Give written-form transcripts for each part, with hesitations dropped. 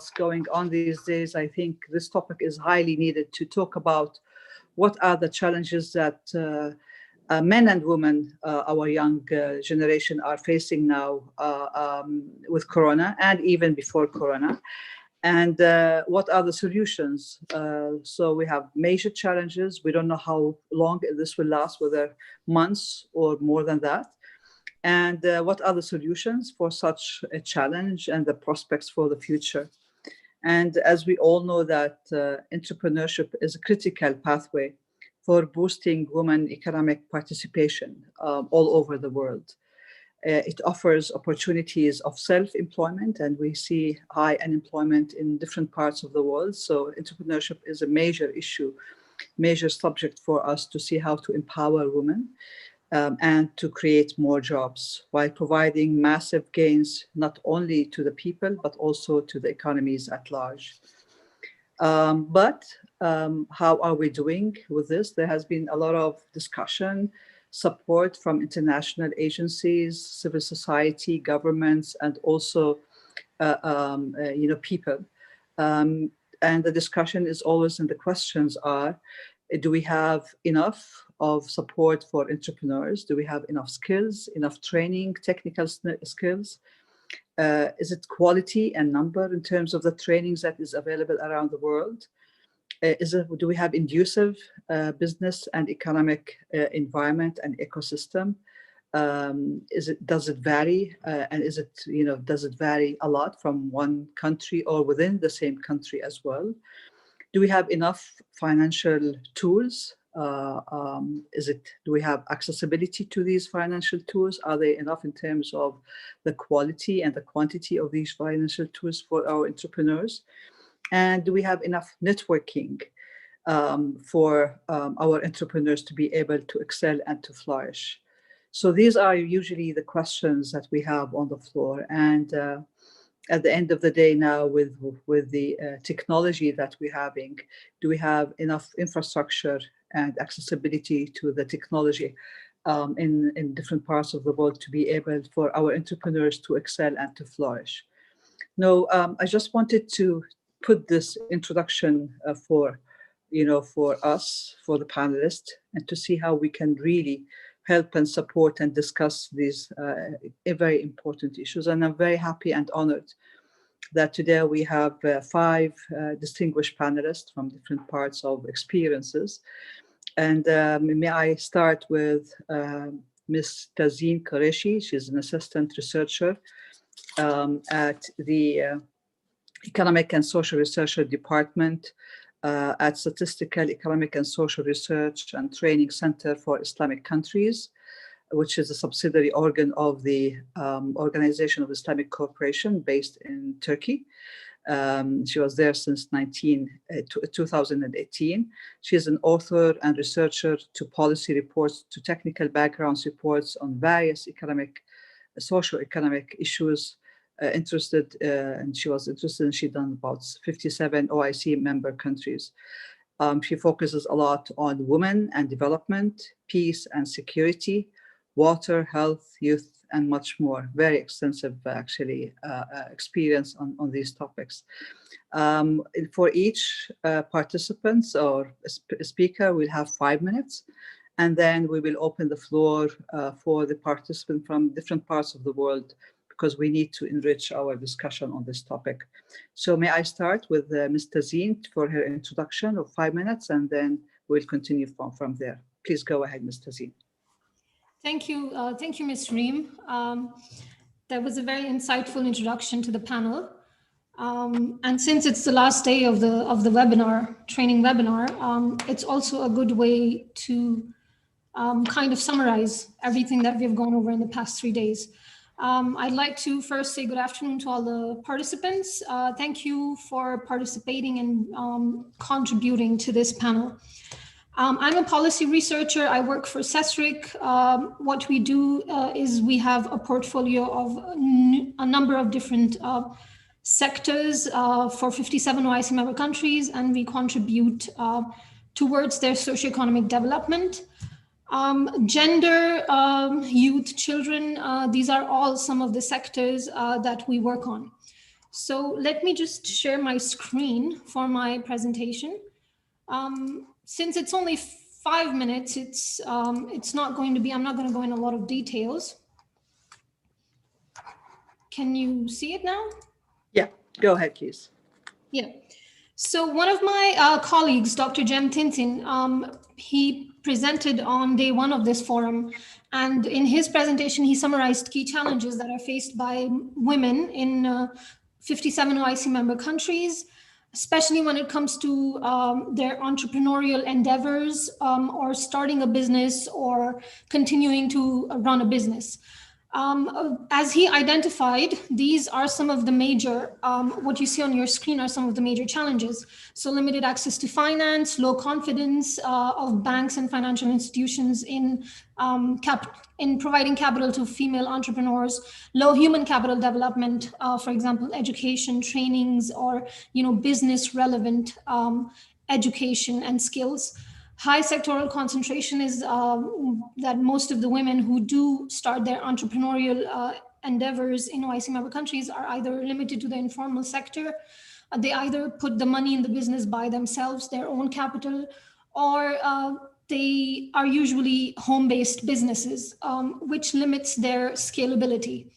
what's going on these days, I think this topic is highly needed to talk about what are the challenges that men and women, our young generation, are facing now with Corona and even before Corona. And what are the solutions? So we have major challenges. We don't know how long this will last, whether months or more than that. And what are the solutions for such a challenge and the prospects for the future? And as we all know that entrepreneurship is a critical pathway for boosting women economic participation all over the world. It offers opportunities of self-employment, and we see high unemployment in different parts of the world. So entrepreneurship is a major issue, major subject for us to see how to empower women and to create more jobs while providing massive gains, not only to the people, but also to the economies at large. But how are we doing with this? There has been a lot of discussion, support from international agencies, civil society, governments, and also people. And the discussion is always, and the questions are, do we have enough of support for entrepreneurs? Do we have enough skills, enough training, technical skills? Is it quality and number in terms of the trainings that is available around the world? Do we have conducive business and economic environment and ecosystem? Does it vary? And does it vary a lot from one country or within the same country as well? Do we have enough financial tools? Do we have accessibility to these financial tools? Are they enough in terms of the quality and the quantity of these financial tools for our entrepreneurs? And do we have enough networking for our entrepreneurs to be able to excel and to flourish? So these are usually the questions that we have on the floor. And at the end of the day now, with the technology that we're having, do we have enough infrastructure and accessibility to the technology in different parts of the world to be able for our entrepreneurs to excel and to flourish? No, I just wanted to put this introduction for us, for the panelists, and to see how we can really help and support and discuss these very important issues. And I'm very happy and honored that today we have 5 distinguished panelists from different parts of experiences. And may I start with Ms. Tazeen Qureshi. She's an assistant researcher at the Economic and Social Research Department at Statistical Economic and Social Research and Training Center for Islamic Countries, which is a subsidiary organ of the Organization of Islamic Cooperation based in Turkey. She was there since 2018. She is an author and researcher to policy reports, to technical backgrounds reports on various socio-economic issues. And she was interested, and she's done about 57 OIC member countries. She focuses a lot on women and development, peace and security, water, health, youth, and much more. Very extensive, actually, experience on these topics. For each participant or speaker, we'll have 5 minutes, and then we will open the floor for the participants from different parts of the world, because we need to enrich our discussion on this topic. So may I start with Ms. Tazeen for her introduction of 5 minutes, and then we'll continue from there. Please go ahead, Ms. Tazeen. Thank you, Ms. Reem. That was a very insightful introduction to the panel. And since it's the last day of the webinar, training webinar, it's also a good way to kind of summarize everything that we've gone over in the past 3 days. I'd like to first say good afternoon to all the participants. Thank you for participating and contributing to this panel. I'm a policy researcher. I work for CESRIC. What we do is we have a portfolio of a number of different sectors for 57 OIC member countries, and we contribute towards their socioeconomic development. Gender, youth, children, these are all some of the sectors that we work on. So let me just share my screen for my presentation. Since it's only 5 minutes, it's not going to be, I'm not going to go in a lot of details. Can you see it now? Yeah, go ahead, please. Yeah. So one of my colleagues, Dr. Jem Tintin, he presented on day one of this forum. And in his presentation, he summarized key challenges that are faced by women in 57 OIC member countries, especially when it comes to their entrepreneurial endeavors or starting a business or continuing to run a business. As he identified, these are some of the major, what you see on your screen are some of the major challenges. So limited access to finance, low confidence of banks and financial institutions in providing capital to female entrepreneurs, low human capital development, for example, education, trainings, or business relevant education and skills. High sectoral concentration is that most of the women who do start their entrepreneurial endeavors in OIC member countries are either limited to the informal sector, they either put the money in the business by themselves, their own capital, or they are usually home-based businesses, which limits their scalability.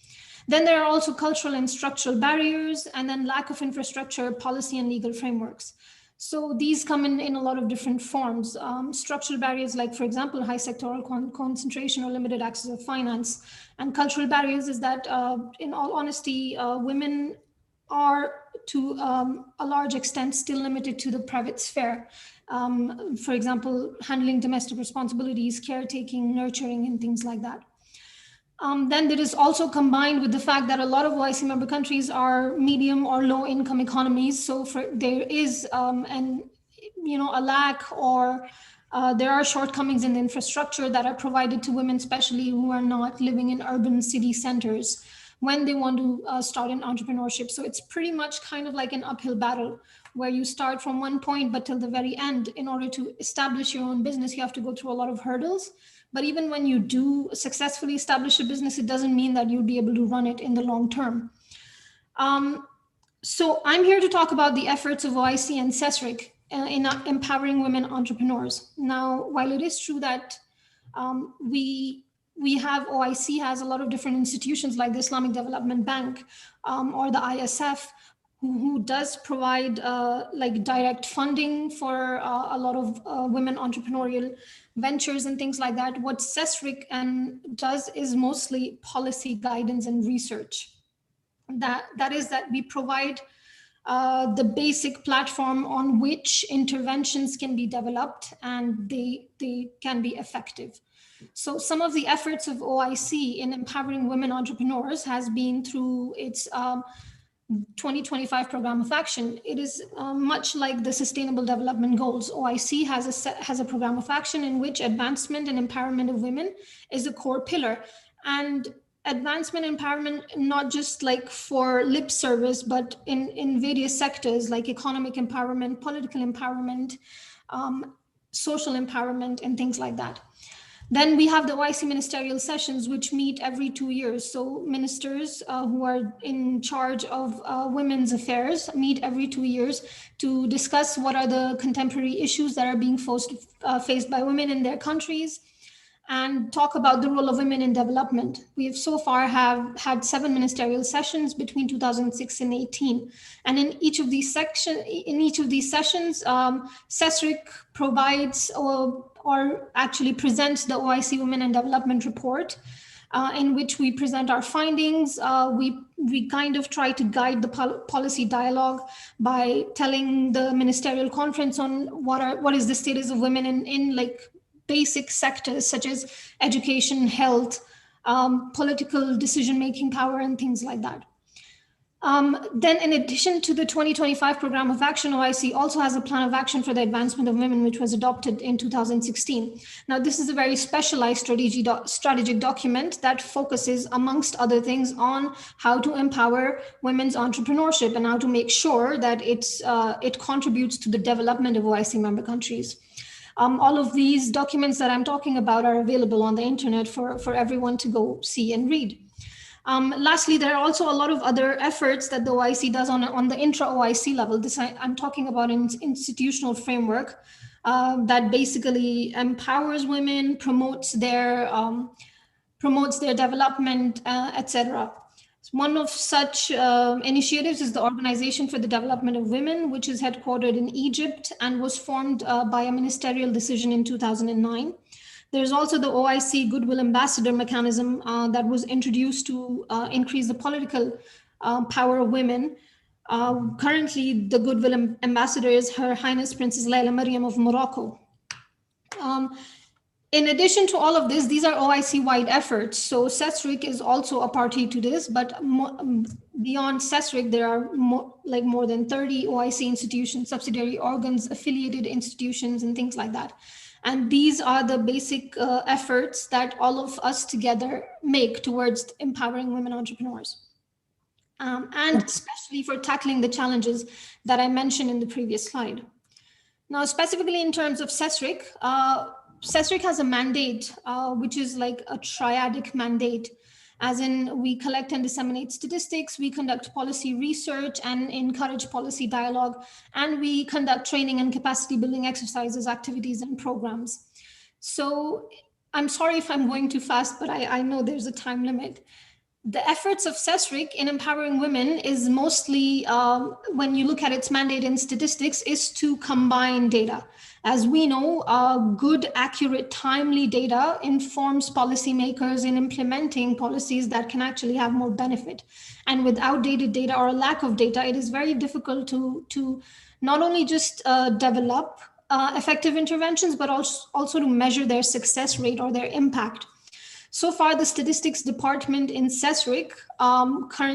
Then there are also cultural and structural barriers, and then lack of infrastructure, policy, and legal frameworks. So these come in a lot of different forms. Structural barriers like, for example, high sectoral concentration or limited access of finance. And cultural barriers is that, in all honesty, women are to a large extent still limited to the private sphere. For example, handling domestic responsibilities, caretaking, nurturing, and things like that. Then there is also combined with the fact that a lot of OIC member countries are medium or low income economies. So there is a lack or there are shortcomings in the infrastructure that are provided to women, especially who are not living in urban city centers when they want to start an entrepreneurship. So it's pretty much kind of like an uphill battle where you start from one point, but till the very end, in order to establish your own business, you have to go through a lot of hurdles. But even when you do successfully establish a business, it doesn't mean that you'll be able to run it in the long term. So I'm here to talk about the efforts of OIC and CESRIC in empowering women entrepreneurs. Now, while it is true that we have, OIC has a lot of different institutions like the Islamic Development Bank or the ISF, who does provide like direct funding for a lot of women entrepreneurial ventures and things like that. What CESRIC does is mostly policy guidance and research. That is that we provide the basic platform on which interventions can be developed and they can be effective. So some of the efforts of OIC in empowering women entrepreneurs has been through its 2025 program of action. It is much like the Sustainable Development Goals. OIC has a program of action in which advancement and empowerment of women is a core pillar. And advancement empowerment, not just like for lip service, but in various sectors like economic empowerment, political empowerment, social empowerment, and things like that. Then we have the OIC ministerial sessions, which meet every 2 years. So ministers who are in charge of women's affairs meet every 2 years to discuss what are the contemporary issues that are being faced by women in their countries and talk about the role of women in development. We have so far have had 7 ministerial sessions between 2006 and 18. And in each of these sessions, CESRIC provides or actually presents the OIC Women in Development Report, in which we present our findings. We kind of try to guide the policy dialogue by telling the ministerial conference on what is the status of women in like basic sectors such as education, health, political decision-making power, and things like that. Then in addition to the 2025 program of action, OIC also has a plan of action for the advancement of women, which was adopted in 2016. Now, this is a very specialized strategic document that focuses, amongst other things, on how to empower women's entrepreneurship and how to make sure that it contributes to the development of OIC member countries. All of these documents that I'm talking about are available on the internet for everyone to go see and read. Lastly, there are also a lot of other efforts that the OIC does on the intra-OIC level. I'm talking about an institutional framework that basically empowers women, promotes their development, etc. One of such initiatives is the Organization for the Development of Women, which is headquartered in Egypt and was formed by a ministerial decision in 2009. There's also the OIC Goodwill Ambassador mechanism that was introduced to increase the political power of women. Currently, the Goodwill Ambassador is Her Highness Princess Leila Mariam of Morocco. In addition to all of this, these are OIC-wide efforts. So CESRIC is also a party to this, but beyond CESRIC, there are more than 30 OIC institutions, subsidiary organs, affiliated institutions, and things like that. And these are the basic efforts that all of us together make towards empowering women entrepreneurs. And especially for tackling the challenges that I mentioned in the previous slide. Now, specifically in terms of CESRIC, CESRIC has a mandate, which is like a triadic mandate, as in we collect and disseminate statistics, we conduct policy research and encourage policy dialogue, and we conduct training and capacity building exercises, activities, and programs. So I'm sorry if I'm going too fast, but I know there's a time limit. The efforts of CESRIC in empowering women is mostly, when you look at its mandate in statistics, is to combine data. As we know, good, accurate, timely data informs policymakers in implementing policies that can actually have more benefit. And with outdated data or a lack of data, it is very difficult to not only just develop effective interventions, but also to measure their success rate or their impact. So far, the statistics department in CESRIC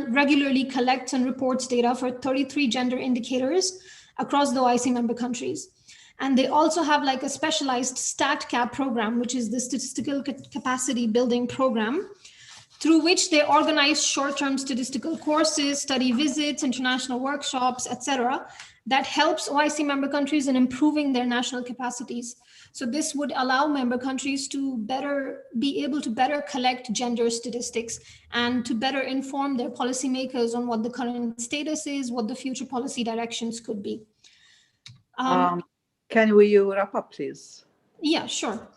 regularly collects and reports data for 33 gender indicators across the OIC member countries. And they also have like a specialized StatCap program, which is the statistical capacity building program, through which they organize short-term statistical courses, study visits, international workshops, etc., that helps OIC member countries in improving their national capacities. So this would allow member countries to be able to better collect gender statistics and to better inform their policymakers on what the current status is, what the future policy directions could be. Can we wrap up, please? Yeah, sure.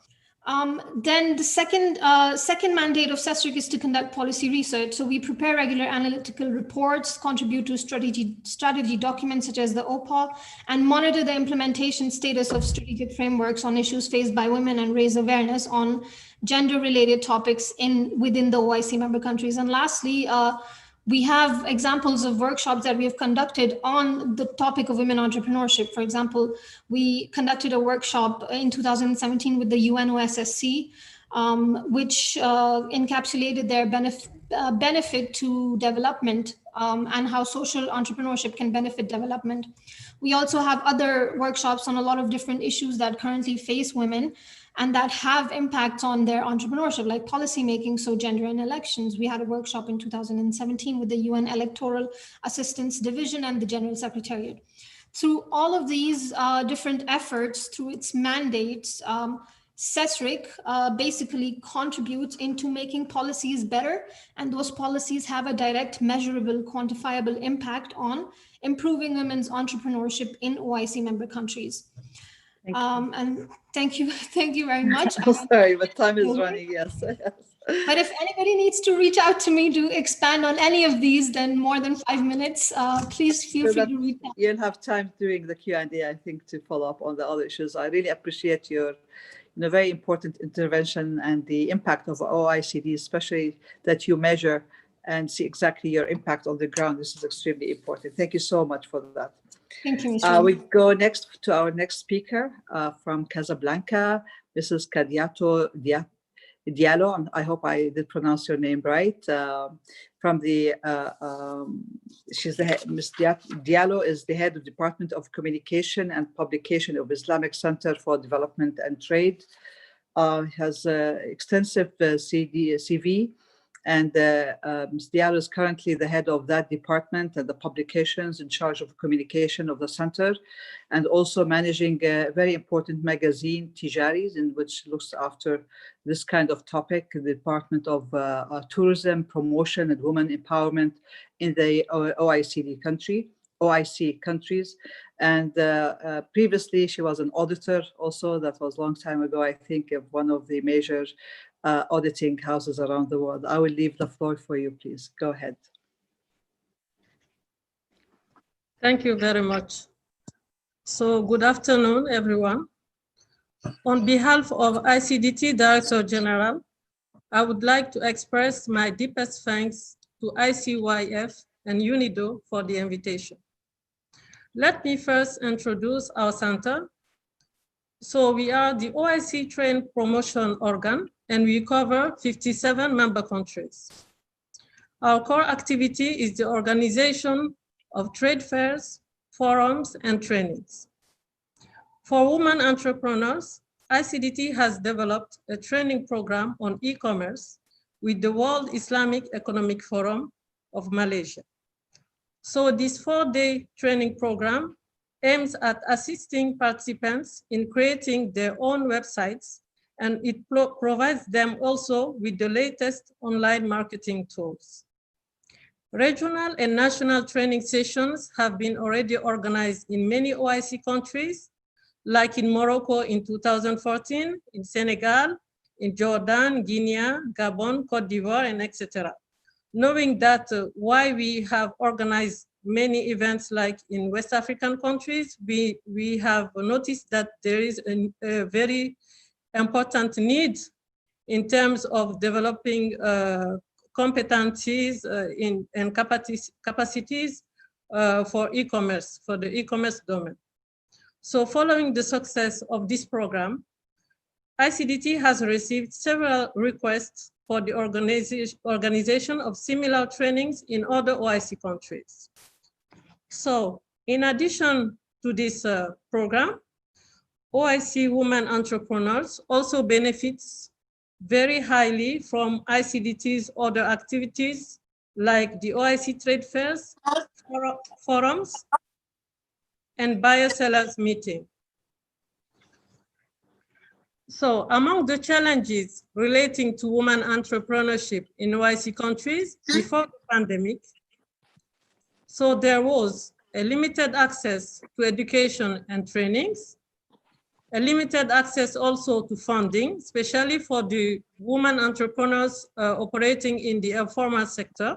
Then the second mandate of CESRIC is to conduct policy research. So we prepare regular analytical reports, contribute to strategy documents such as the OPA, and monitor the implementation status of strategic frameworks on issues faced by women and raise awareness on gender-related topics within the OIC member countries. And lastly, we have examples of workshops that we have conducted on the topic of women entrepreneurship. For example, we conducted a workshop in 2017 with the UNOSSC, which encapsulated their benefit to development and how social entrepreneurship can benefit development. We also have other workshops on a lot of different issues that currently face women and that have impacts on their entrepreneurship, like policymaking, so gender and elections. We had a workshop in 2017 with the UN Electoral Assistance Division and the General Secretariat. Through all of these different efforts, through its mandates, CESRIC basically contributes into making policies better, and those policies have a direct, measurable, quantifiable impact on improving women's entrepreneurship in OIC member countries. And thank you very much. I'm sorry, but time is running, yes. But if anybody needs to reach out to me to expand on any of these, then more than 5 minutes, please feel free to reach out. You'll have time during the Q&A, I think, to follow up on the other issues. I really appreciate your very important intervention and the impact of OICD, especially that you measure and see exactly your impact on the ground. This is extremely important. Thank you so much for that. Thank you, Mr. We go next to our next speaker from Casablanca, Mrs. Kadiato Diallo. I hope I did pronounce your name right. From the, she's the head, Ms. Diallo is the head of Department of Communication and Publication of Islamic Center for Development and Trade. Has extensive CV And Ms. Diallo is currently the head of that department and the publications in charge of communication of the center, and also managing a very important magazine, Tijaris, in which looks after this kind of topic, the Department of Tourism, Promotion and Women Empowerment in the OIC countries. And previously she was an auditor also. That was a long time ago, I think, of one of the major auditing houses around the world. I will leave the floor for you, please. Go ahead. Thank you very much. So good afternoon, everyone. On behalf of ICDT Director General, I would like to express my deepest thanks to ICYF and UNIDO for the invitation. Let me first introduce our center. So we are the OIC Trade Promotion Organ, and we cover 57 member countries. Our core activity is the organization of trade fairs, forums, and trainings. For women entrepreneurs, ICDT has developed a training program on e-commerce with the World Islamic Economic Forum of Malaysia. So this 4-day training program aims at assisting participants in creating their own websites, and it provides them also with the latest online marketing tools. Regional and national training sessions have been already organized in many OIC countries, like in Morocco in 2014, in Senegal, in Jordan, Guinea, Gabon, Cote d'Ivoire, and etc. Knowing that why we have organized many events like in West African countries, we have noticed that there is a very important need in terms of developing competencies and capacities for e-commerce, for the e-commerce domain. So following the success of this program, ICDT has received several requests for the organization of similar trainings in other OIC countries. So in addition to this program, OIC women entrepreneurs also benefits very highly from ICDT's other activities like the OIC trade fairs, forums, and buyer-sellers meeting. So among the challenges relating to women entrepreneurship in OIC countries before the pandemic, so there was a limited access to education and trainings, a limited access also to funding, especially for the women entrepreneurs operating in the informal sector.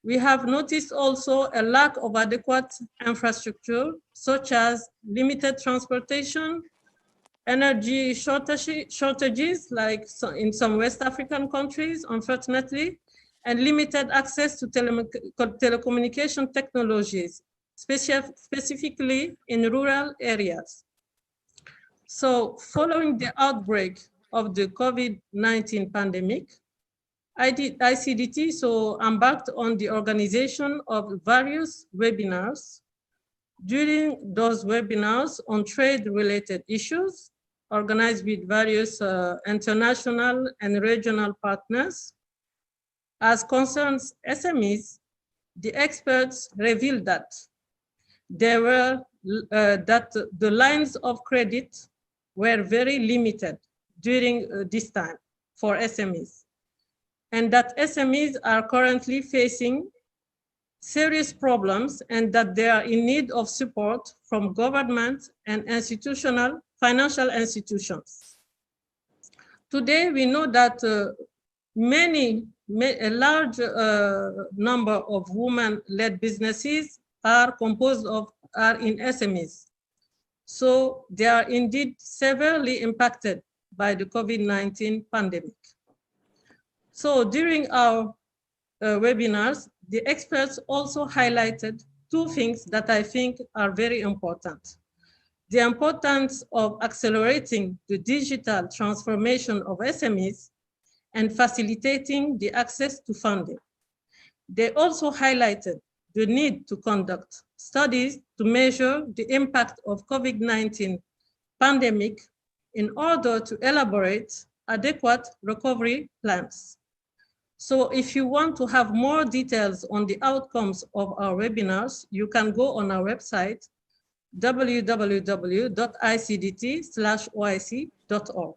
We have noticed also a lack of adequate infrastructure, such as limited transportation, energy shortages, like in some West African countries, unfortunately, and limited access to telecommunication technologies, specifically in rural areas. So following the outbreak of the COVID-19 pandemic, ICDT embarked on the organization of various webinars. During those webinars on trade-related issues, organized with various international and regional partners, as concerns SMEs, the experts revealed that there were the lines of credit were very limited during this time for SMEs, and that SMEs are currently facing serious problems and that they are in need of support from government and financial institutions. Today, we know that a large number of women-led businesses are in SMEs. So they are indeed severely impacted by the COVID-19 pandemic. So during our webinars, the experts also highlighted two things that I think are very important. The importance of accelerating the digital transformation of SMEs and facilitating the access to funding. They also highlighted the need to conduct studies to measure the impact of COVID-19 pandemic in order to elaborate adequate recovery plans. So if you want to have more details on the outcomes of our webinars, you can go on our website, www.icdt/oic.org.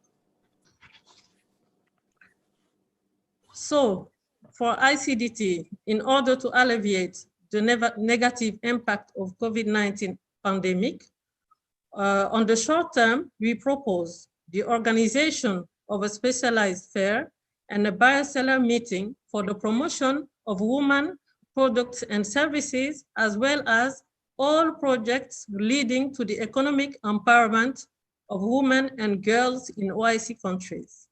So for ICDT, in order to alleviate the negative impact of COVID-19 pandemic, on the short term, we propose the organization of a specialized fair and a buyer-seller meeting for the promotion of women products and services, as well as all projects leading to the economic empowerment of women and girls in OIC countries.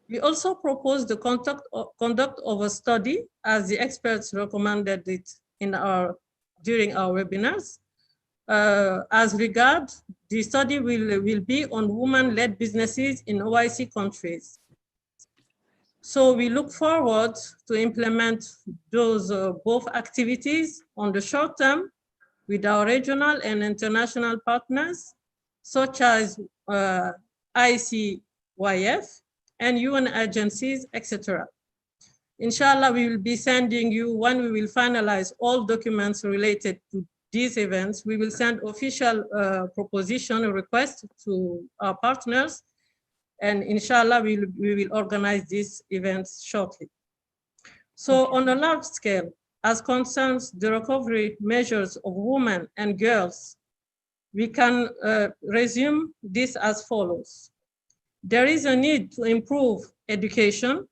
We also propose the conduct of a study, as the experts recommended it during our webinars. As regard, the study will be on women-led businesses in OIC countries. So we look forward to implement those both activities on the short term with our regional and international partners, such as ICYF and UN agencies, etc. Inshallah, we will be sending you, when we will finalize all documents related to these events, we will send official proposition request to our partners, and inshallah, we will organize these events shortly. So on a large scale, as concerns the recovery measures of women and girls, we can resume this as follows. There is a need to improve education,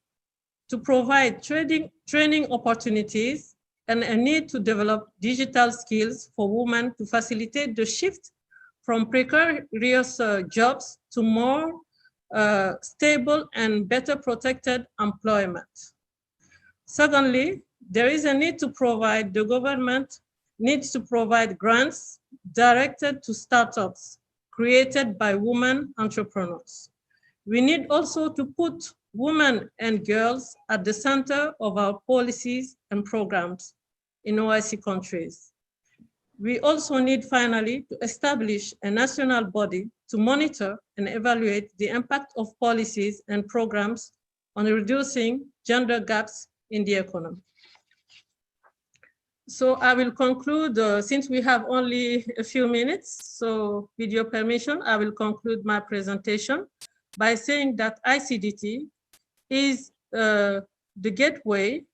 to provide training opportunities, and a need to develop digital skills for women to facilitate the shift from precarious jobs to more stable and better protected employment. Secondly, there is a need to provide, the government needs to provide grants directed to startups created by women entrepreneurs. We need also to put women and girls at the center of our policies and programs in OIC countries. We also need, finally, to establish a national body to monitor and evaluate the impact of policies and programs on reducing gender gaps in the economy. So I will conclude, since we have only a few minutes, so with your permission, I will conclude my presentation by saying that ICDT is the gateway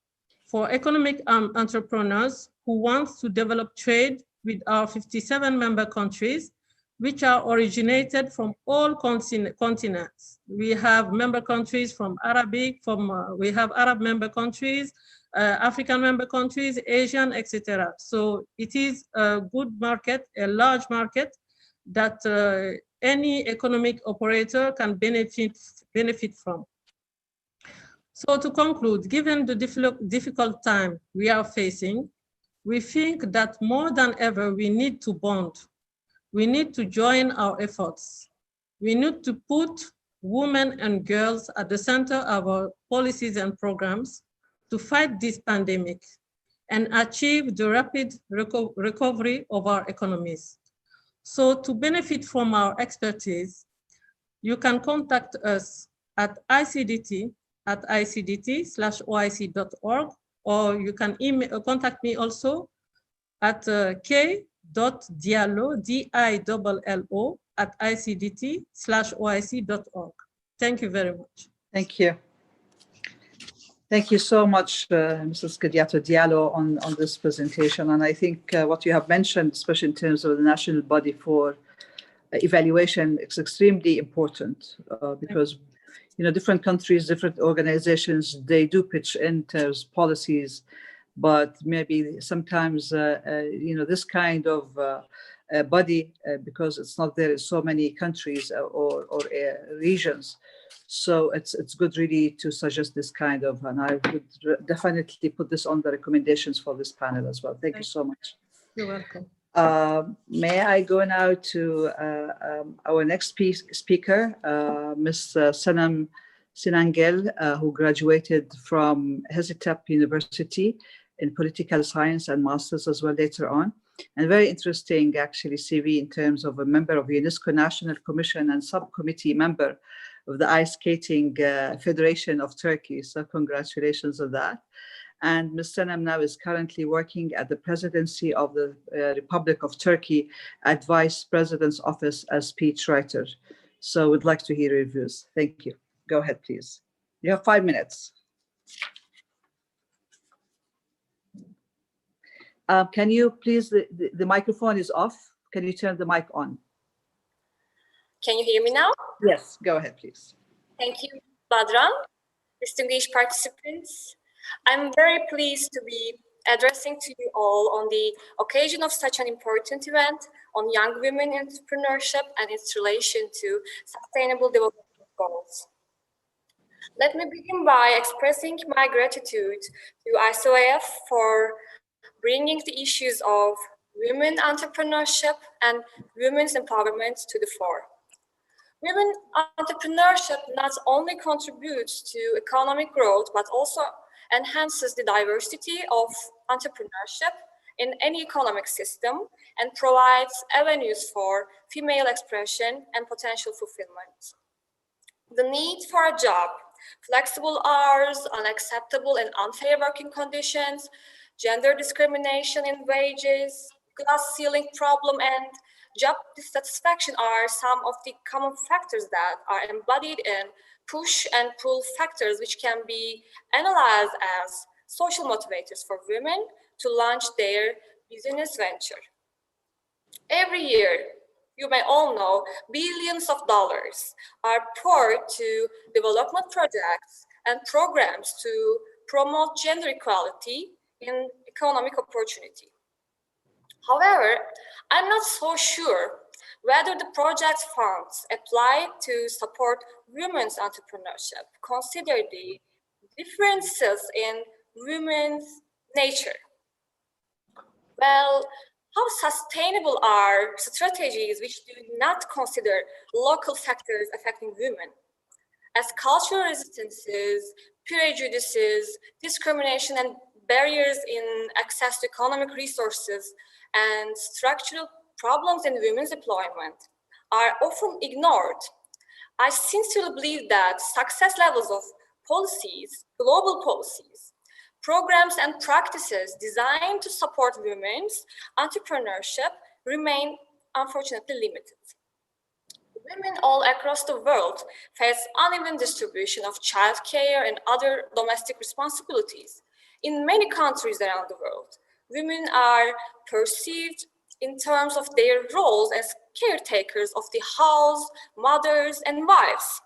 for economic entrepreneurs who want to develop trade with our 57 member countries, which are originated from all continents. We have member countries from Arabic, we have Arab member countries, African member countries, Asian, etc. So it is a good market, a large market that any economic operator can benefit from. So to conclude, given the difficult time we are facing, we think that more than ever, we need to bond. We need to join our efforts. We need to put women and girls at the center of our policies and programs to fight this pandemic and achieve the rapid recovery of our economies. So to benefit from our expertise, you can contact us at icdt@icdt/oic.org, or you can contact me also at k.diallo, D-I-L-L-O, @icdt/oic.org. Thank you very much. Thank you. Thank you so much, Mrs. Kadiatou Diallo, on this presentation. And I think what you have mentioned, especially in terms of the national body for evaluation, is extremely important because different countries, different organizations, they do pitch in terms of policies, but maybe sometimes, this kind of body, because it's not there in so many countries or regions. So it's good really to suggest this kind of, and I would definitely put this on the recommendations for this panel as well. Thank you so much. You're welcome. May I go now to our next speaker, Ms. Sanam Sinangel, who graduated from Hezitep University in political science and masters as well later on. And very interesting, actually, CV in terms of a member of UNESCO National Commission and subcommittee member of the Ice Skating Federation of Turkey. So congratulations on that. And Ms. Senem now is currently working at the presidency of the Republic of Turkey at Vice President's Office as speechwriter. So we'd like to hear your views. Thank you. Go ahead, please. You have 5 minutes. Can you please, the microphone is off. Can you turn the mic on? Can you hear me now? Yes, go ahead, please. Thank you, Badran. Distinguished participants, I'm very pleased to be addressing to you all on the occasion of such an important event on young women entrepreneurship and its relation to sustainable development goals. Let me begin by expressing my gratitude to ISOAF for bringing the issues of women entrepreneurship and women's empowerment to the fore. Women entrepreneurship not only contributes to economic growth, but also enhances the diversity of entrepreneurship in any economic system and provides avenues for female expression and potential fulfillment. The need for a job, flexible hours, unacceptable and unfair working conditions, gender discrimination in wages, glass ceiling problem, and job dissatisfaction are some of the common factors that are embodied in push and pull factors, which can be analyzed as social motivators for women to launch their business venture. Every year, you may all know, billions of dollars are poured to development projects and programs to promote gender equality in economic opportunity. However, I'm not so sure whether the project funds applied to support women's entrepreneurship consider the differences in women's nature. Well, how sustainable are strategies which do not consider local factors affecting women, as cultural resistances, prejudices, discrimination, and barriers in access to economic resources and structural problems in women's employment are often ignored? I sincerely believe that success levels of policies, global policies, programs and practices designed to support women's entrepreneurship remain unfortunately limited. Women all across the world face uneven distribution of childcare and other domestic responsibilities. In many countries around the world, women are perceived in terms of their roles as caretakers of the house, mothers, and wives.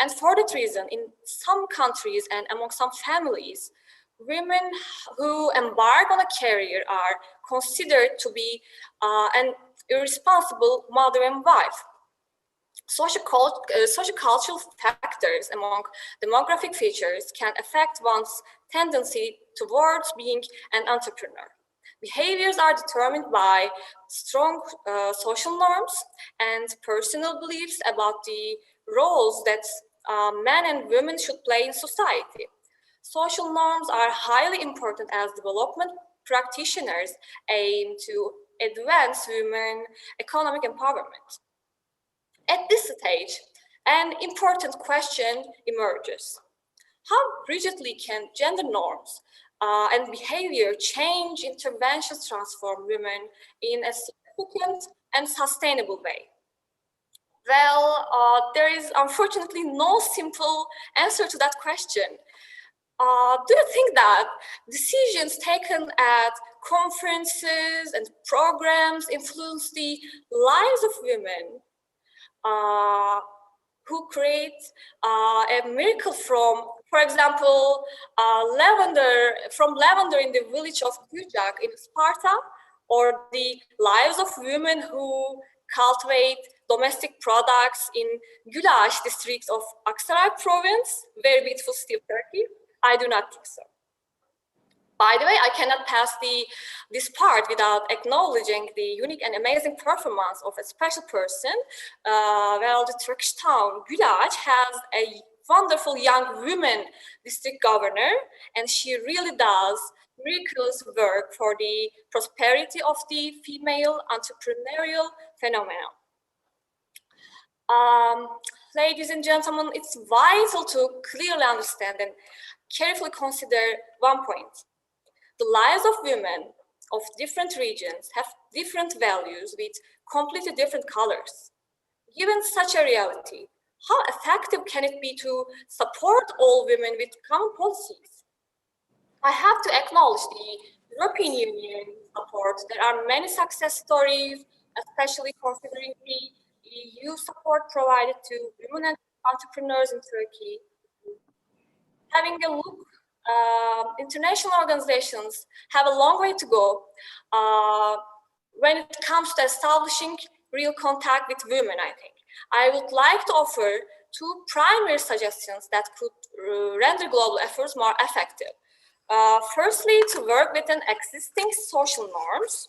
And for that reason, in some countries and among some families, women who embark on a career are considered to be an irresponsible mother and wife. Sociocultural factors among demographic features can affect one's tendency towards being an entrepreneur. Behaviors are determined by strong social norms and personal beliefs about the roles that men and women should play in society. Social norms are highly important as development practitioners aim to advance women's economic empowerment. At this stage, an important question emerges. How rigidly can gender norms and behavior change interventions transform women in a significant and sustainable way? Well, there is unfortunately no simple answer to that question. Do you think that decisions taken at conferences and programs influence the lives of women who create a miracle from, for example, lavender in the village of Gujak in Sparta, or the lives of women who cultivate domestic products in Gülaş districts of Aksaray province, very beautiful city of Turkey? I do not think so. By the way, I cannot pass this part without acknowledging the unique and amazing performance of a special person. Well, the Turkish town Gülaş has a wonderful young woman district governor, and she really does miraculous work for the prosperity of the female entrepreneurial phenomenon. ladies and gentlemen, it's vital to clearly understand and carefully consider one point. The lives of women of different regions have different values with completely different colors. Given such a reality, how effective can it be to support all women with common policies? I have to acknowledge the European Union support. There are many success stories, especially considering the EU support provided to women and entrepreneurs in Turkey. Having a look, international organizations have a long way to go when it comes to establishing real contact with women, I think. I would like to offer two primary suggestions that could render global efforts more effective. Firstly, to work within existing social norms.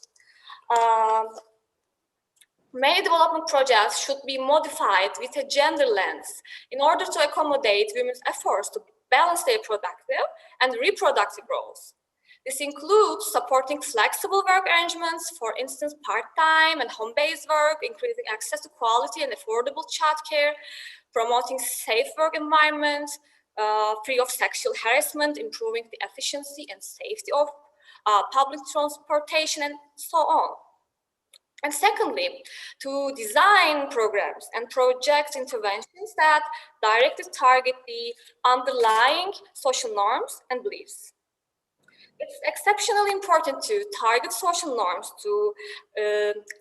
Many development projects should be modified with a gender lens in order to accommodate women's efforts to balance their productive and reproductive roles. This includes supporting flexible work arrangements, for instance, part-time and home-based work, increasing access to quality and affordable childcare, promoting safe work environments, free of sexual harassment, improving the efficiency and safety of public transportation, and so on. And secondly, to design programs and project interventions that directly target the underlying social norms and beliefs. It's exceptionally important to target social norms to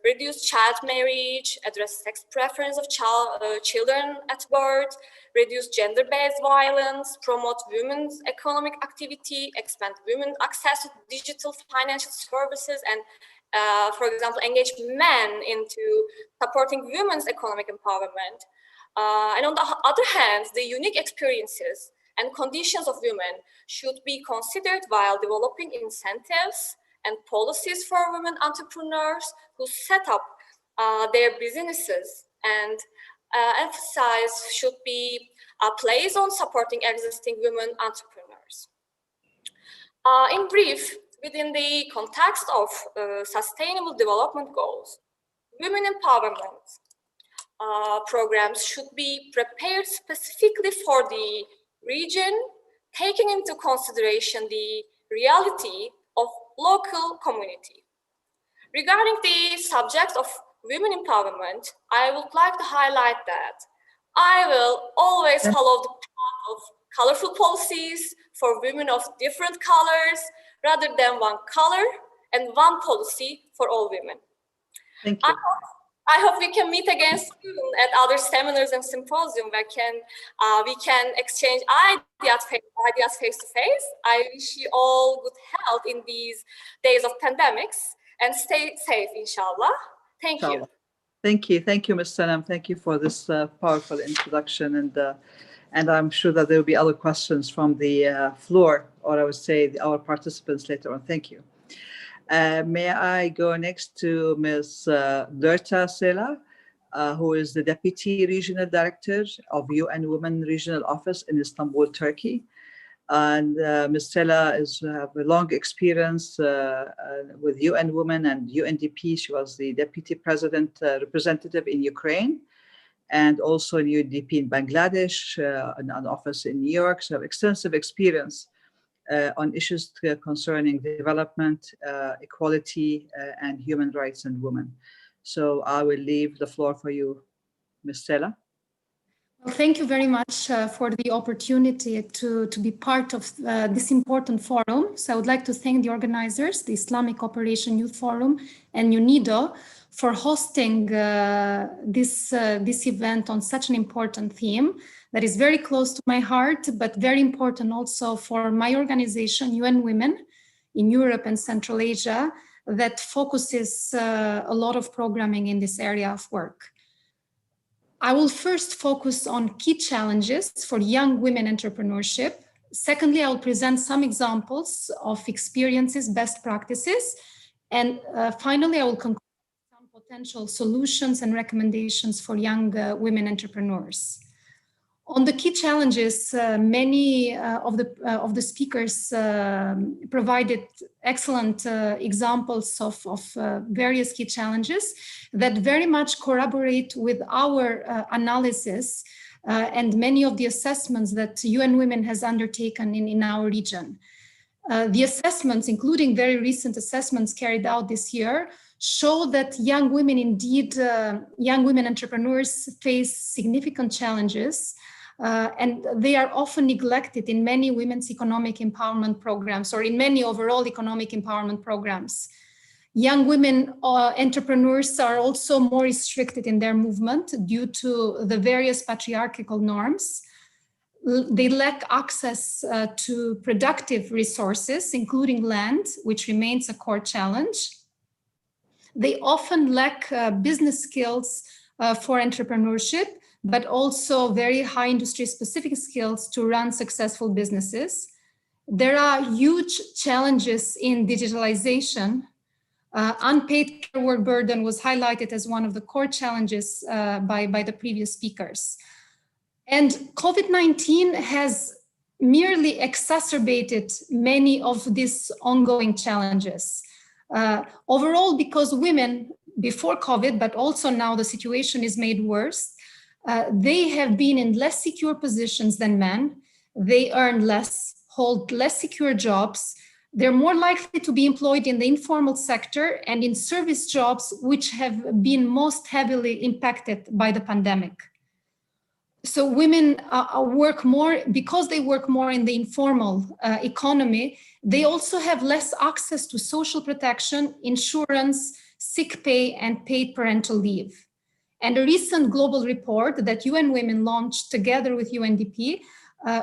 reduce child marriage, address sex preference of children at birth, reduce gender-based violence, promote women's economic activity, expand women's access to digital financial services, and for example, engage men into supporting women's economic empowerment. And on the other hand, the unique experiences and conditions of women should be considered while developing incentives and policies for women entrepreneurs who set up their businesses, and emphasis should be placed on supporting existing women entrepreneurs. In brief, within the context of sustainable development goals, women empowerment programs should be prepared specifically for the region, taking into consideration the reality of local community. Regarding the subject of women empowerment, I would like to highlight that I will always follow the path of colorful policies for women of different colors, rather than one color and one policy for all women. Thank you. I hope we can meet again soon at other seminars and symposium where we can exchange ideas face to face. I wish you all good health in these days of pandemics, and stay safe, inshallah. Thank you. Thank you, Ms. Sanam. Thank you for this powerful introduction, and I'm sure that there will be other questions from the floor, or I would say our participants later on. Thank you. May I go next to Ms. Durta Sela, who is the Deputy Regional Director of UN Women Regional Office in Istanbul, Turkey. And Ms. Sela has a long experience with UN Women and UNDP. She was the Deputy President Representative in Ukraine, and also in UNDP in Bangladesh, an office in New York. So extensive experience on issues concerning development, equality, and human rights and women. So I will leave the floor for you, Ms. Sela. Well, thank you very much for the opportunity to be part of this important forum. So I would like to thank the organizers, the Islamic Cooperation Youth Forum and UNIDO, for hosting this event on such an important theme that is very close to my heart, but very important also for my organization, UN Women in Europe and Central Asia, that focuses a lot of programming in this area of work. I will first focus on key challenges for young women entrepreneurship. Secondly, I will present some examples of experiences, best practices. And finally, I will conclude with some potential solutions and recommendations for young women entrepreneurs. On the key challenges, many of the speakers provided excellent examples of various key challenges that very much corroborate with our analysis and many of the assessments that UN Women has undertaken in our region. The assessments, including very recent assessments carried out this year, show that young women, indeed, young women entrepreneurs face significant challenges, and they are often neglected in many women's economic empowerment programs or in many overall economic empowerment programs. Young women entrepreneurs are also more restricted in their movement due to the various patriarchal norms. They lack access to productive resources, including land, which remains a core challenge. They often lack business skills for entrepreneurship, but also very high industry-specific skills to run successful businesses. There are huge challenges in digitalization. Unpaid care work burden was highlighted as one of the core challenges by the previous speakers. And COVID-19 has merely exacerbated many of these ongoing challenges. Overall, because women before COVID, but also now the situation is made worse, they have been in less secure positions than men. They earn less, hold less secure jobs. They're more likely to be employed in the informal sector and in service jobs, which have been most heavily impacted by the pandemic. So women work more, because they work more in the informal economy, they also have less access to social protection, insurance, sick pay, and paid parental leave. And a recent global report that UN Women launched together with UNDP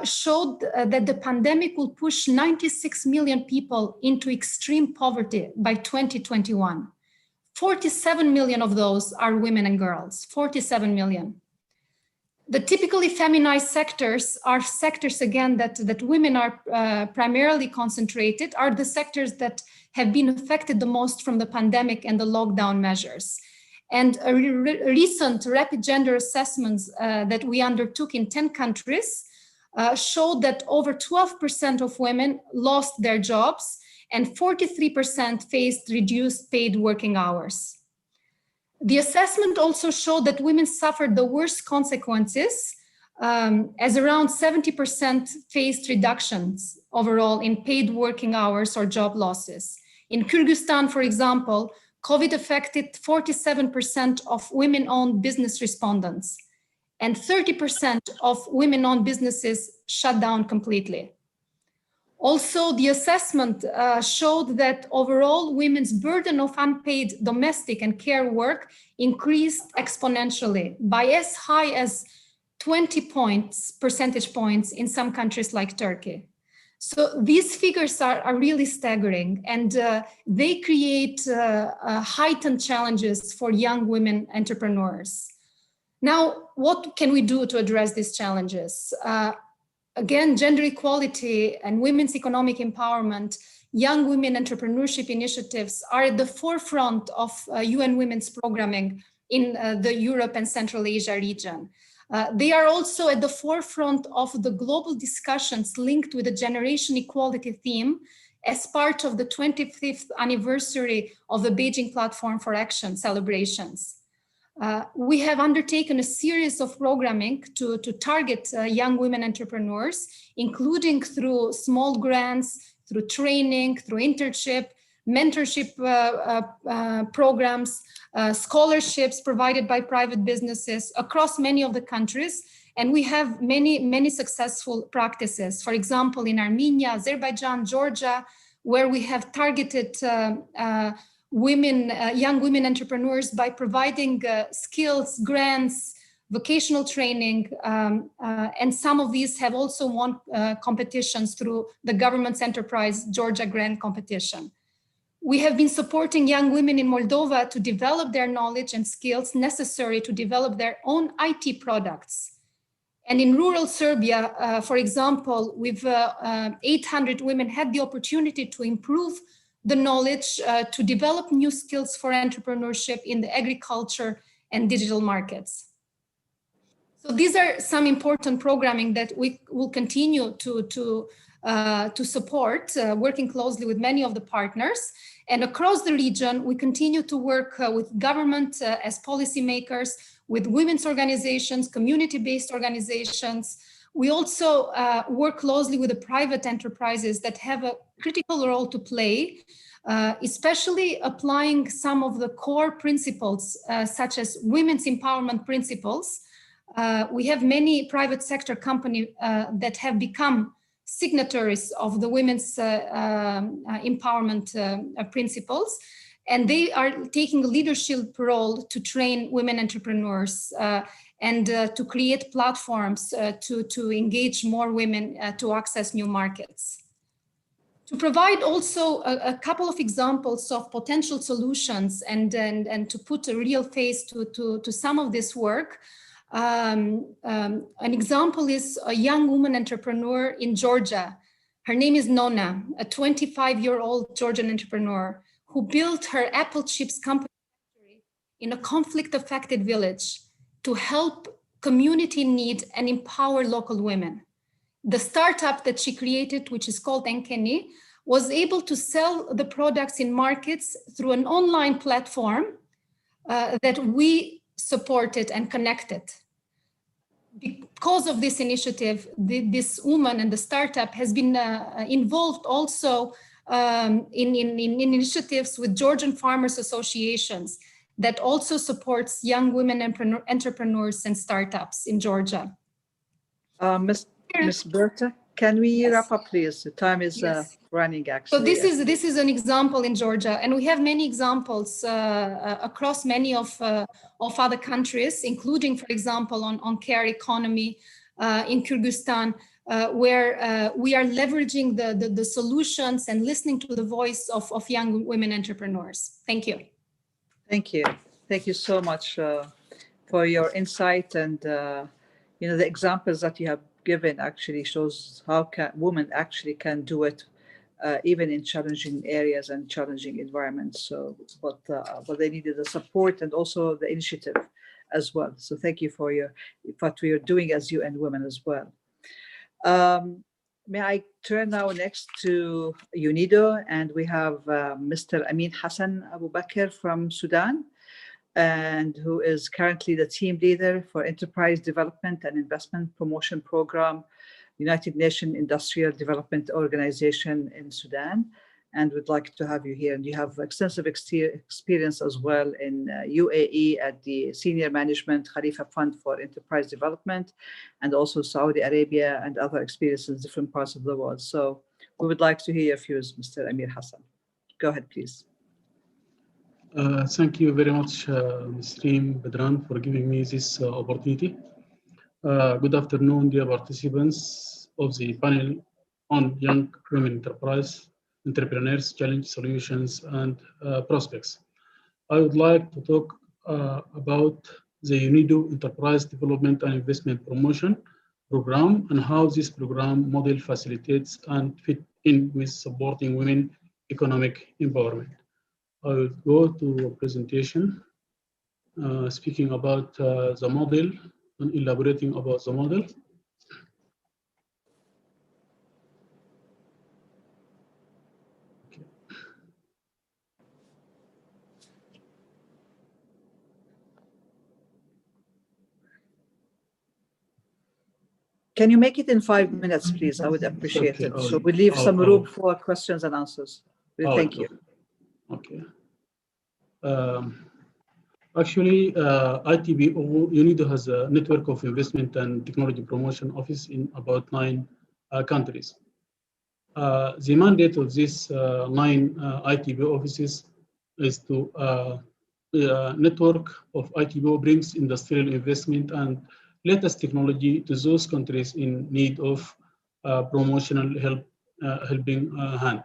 showed that the pandemic will push 96 million people into extreme poverty by 2021. 47 million of those are women and girls, 47 million. The typically feminized sectors are sectors, again, that women are primarily concentrated, are the sectors that have been affected the most from the pandemic and the lockdown measures. And a recent rapid gender assessments that we undertook in 10 countries showed that over 12% of women lost their jobs and 43% faced reduced paid working hours. The assessment also showed that women suffered the worst consequences, as around 70% faced reductions overall in paid working hours or job losses. In Kyrgyzstan, for example, COVID affected 47% of women-owned business respondents, and 30% of women-owned businesses shut down completely. Also, the assessment showed that overall women's burden of unpaid domestic and care work increased exponentially by as high as 20 percentage points in some countries like Turkey. So these figures are really staggering, and they create heightened challenges for young women entrepreneurs. Now, what can we do to address these challenges? Again, gender equality and women's economic empowerment, young women entrepreneurship initiatives are at the forefront of UN Women's programming in the Europe and Central Asia region. They are also at the forefront of the global discussions linked with the generation equality theme as part of the 25th anniversary of the Beijing Platform for Action celebrations. We have undertaken a series of programming to target young women entrepreneurs, including through small grants, through training, through internship, mentorship programs, scholarships provided by private businesses across many of the countries. And we have many successful practices. For example, in Armenia, Azerbaijan, Georgia, where we have targeted young women entrepreneurs by providing skills, grants, vocational training, and some of these have also won competitions through the government's enterprise Georgia Grant competition. We have been supporting young women in Moldova to develop their knowledge and skills necessary to develop their own IT products. And in rural Serbia, for example, with 800 women had the opportunity to improve the knowledge to develop new skills for entrepreneurship in the agriculture and digital markets. So these are some important programming that we will continue to support, working closely with many of the partners. And across the region, we continue to work with government as policymakers, with women's organizations, community-based organizations. We also work closely with the private enterprises that have a critical role to play, especially applying some of the core principles, such as women's empowerment principles. We have many private sector companies that have become signatories of the women's empowerment principles, and they are taking a leadership role to train women entrepreneurs and to create platforms to engage more women to access new markets. To provide also a couple of examples of potential solutions and to put a real face to some of this work, an example is a young woman entrepreneur in Georgia. Her name is Nona, a 25-year-old Georgian entrepreneur who built her apple chips company in a conflict-affected village to help community in need and empower local women. The startup that she created, which is called Enkeni, was able to sell the products in markets through an online platform that we supported and connected. Because of this initiative, this woman and the startup has been involved also in initiatives with Georgian farmers associations that also supports young women entrepreneurs and startups in Georgia. Ms. Berta, can we wrap up, please? The time is running, actually. So this is an example in Georgia, and we have many examples across many of other countries, including, for example, on care economy in Kyrgyzstan, where we are leveraging the solutions and listening to the voice of young women entrepreneurs. Thank you. Thank you. Thank you so much for your insight, and the examples that you have given actually shows how women actually can do it even in challenging areas and challenging environments. So, but they needed the support and also the initiative as well. So thank you for what we are doing as UN Women as well. May I turn now next to UNIDO, and we have Mr. Amin Hassan Abu Bakr from Sudan, and who is currently the team leader for Enterprise Development and Investment Promotion Program, United Nations Industrial Development Organization in Sudan. And we'd like to have you here. And you have extensive experience as well in UAE at the Senior Management Khalifa Fund for Enterprise Development, and also Saudi Arabia and other experiences in different parts of the world. So we would like to hear your views, Mr. Amir Hassan. Go ahead, please. Thank you very much, Ms. Reem Bedran, for giving me this opportunity. Good afternoon, dear participants of the panel on young women enterprise, entrepreneurs, challenge, solutions, and prospects. I would like to talk about the UNIDO Enterprise Development and Investment Promotion Program and how this program model facilitates and fit in with supporting women economic empowerment. I will go to a presentation speaking about the model and elaborating about the model. Okay. Can you make it in 5 minutes, please? I would appreciate it. So we leave some room for questions and answers. Thank you. Okay. Actually, ITBO UNIDO has a network of investment and technology promotion office in about 9 countries. The mandate of these 9 ITBO offices is to network of ITBO brings industrial investment and latest technology to those countries in need of promotional helping hand.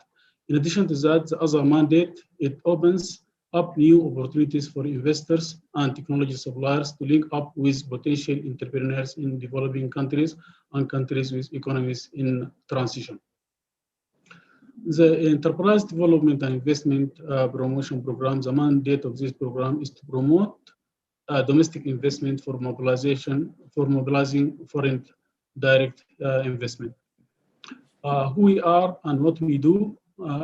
In addition to that, the other mandate, it opens up new opportunities for investors and technology suppliers to link up with potential entrepreneurs in developing countries and countries with economies in transition. The Enterprise Development and Investment Promotion Program, the mandate of this program is to promote domestic investment for mobilizing foreign direct investment. Who we are and what we do.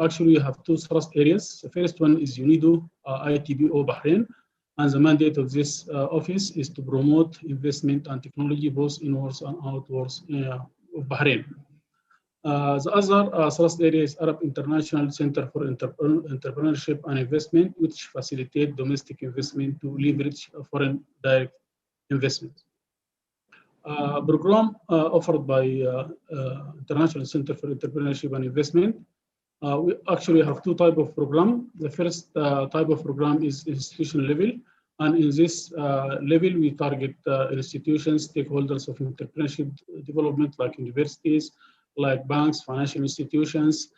Actually, we have two thrust areas. The first one is UNIDO ITBO Bahrain, and the mandate of this office is to promote investment and technology both inwards and outwards of Bahrain. The other thrust area is Arab International Center for Entrepreneurship and Investment, which facilitate domestic investment to leverage foreign direct investment. Program offered by International Center for Entrepreneurship and Investment. We actually have two types of program. The first type of program is institutional level, and in this level we target institutions, stakeholders of entrepreneurship development, like universities, like banks, financial institutions,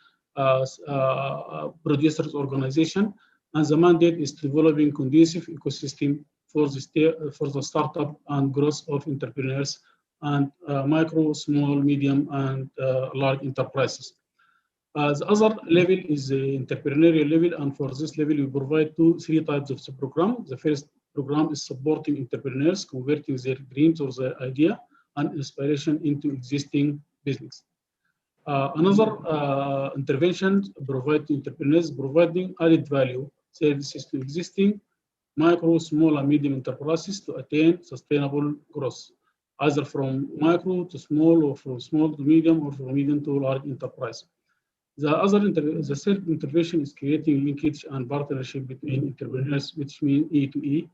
producers organization, and the mandate is developing conducive ecosystem for the startup and growth of entrepreneurs and micro, small, medium, and large enterprises. The other level is the entrepreneurial level, and for this level we provide three types of program. The first program is supporting entrepreneurs, converting their dreams or their idea and inspiration into existing business. Another intervention provide to entrepreneurs, providing added value services to existing micro, small, and medium enterprises to attain sustainable growth, either from micro to small, or from small to medium, or from medium to large enterprise. The third intervention is creating linkage and partnership between entrepreneurs, which means E2E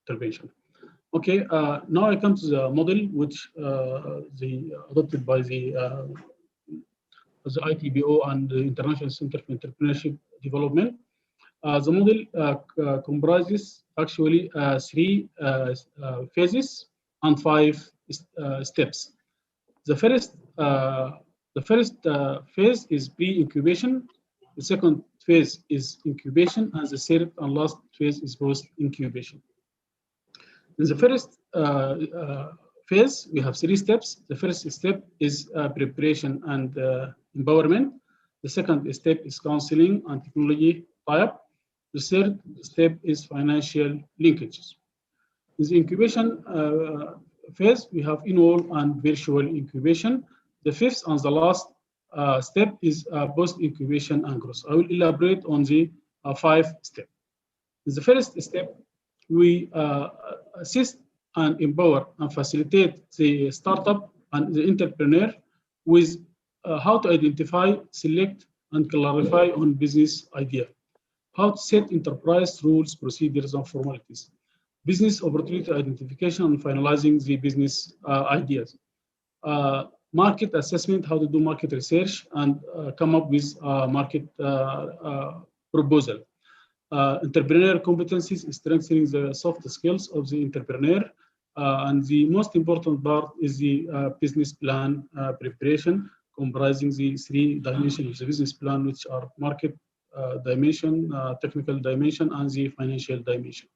intervention. Okay, now I come to the model which adopted by the ITBO and the International Center for Entrepreneurship Development. The model comprises actually three phases and 5 steps. The first phase is pre-incubation. The second phase is incubation, and the third and last phase is post-incubation. In the first phase, we have 3 steps. The first step is preparation and empowerment. The second step is counseling and technology tie-up. The third step is financial linkages. In the incubation phase, we have in-wall and virtual incubation. The fifth and the last step is post-incubation and growth. I will elaborate on the 5 steps. In the first step, we assist and empower and facilitate the startup and the entrepreneur with how to identify, select, and clarify on business idea, how to set enterprise rules, procedures, and formalities, business opportunity identification, and finalizing the business ideas, market assessment, how to do market research, and come up with market proposal. Entrepreneurial competencies is strengthening the soft skills of the entrepreneur, and the most important part is the business plan preparation, comprising the 3 dimensions of the business plan, which are market dimension, technical dimension, and the financial dimension.